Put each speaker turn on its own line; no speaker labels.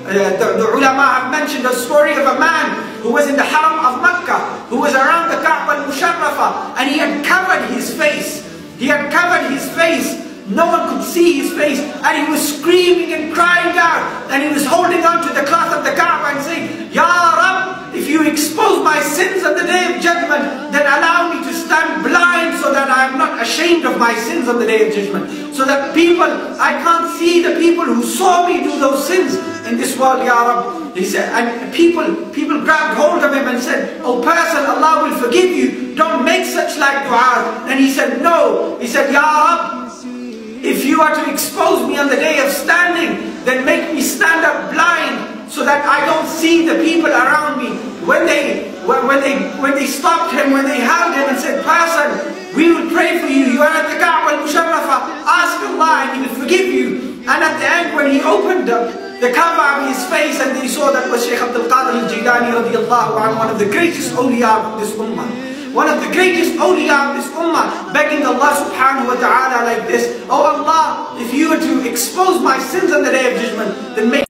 The ulama have mentioned a story of a man who was in the Haram of Mecca, who was around the Kaaba al-Musharrafa, and he had covered his face. He had covered his face. No one could see his face, and he was screaming and crying out, and he was holding on to the cloth of the Kaaba and saying, Ya Rab, if you expose my sins on the day of judgment, then allow me to stand blind so that I am not ashamed of my sins on the day of judgment. So that people, I can't see the people who saw me do those sins in this world, Ya Rab. He said, and people grabbed hold of him and said, oh person, Allah will forgive you, don't make such like dua. And he said, no. He said, Ya Rab, if you are to expose me on the day of standing, then make me stand up blind so that I don't see the people around me. When they stopped him, when they held him and said, person, we will pray for you. You are at the Kaaba al-Musharrafa. Ask Allah and He will forgive you. And at the end, when he opened up the cover of his face and they saw that was Shaykh Abdul Qadir al-Jilani radiallahu anhu, one of the greatest awliya of this ummah. One of the greatest awliya of this ummah, begging Allah subhanahu wa ta'ala like this, oh Allah, if you were to expose my sins on the day of judgment, then make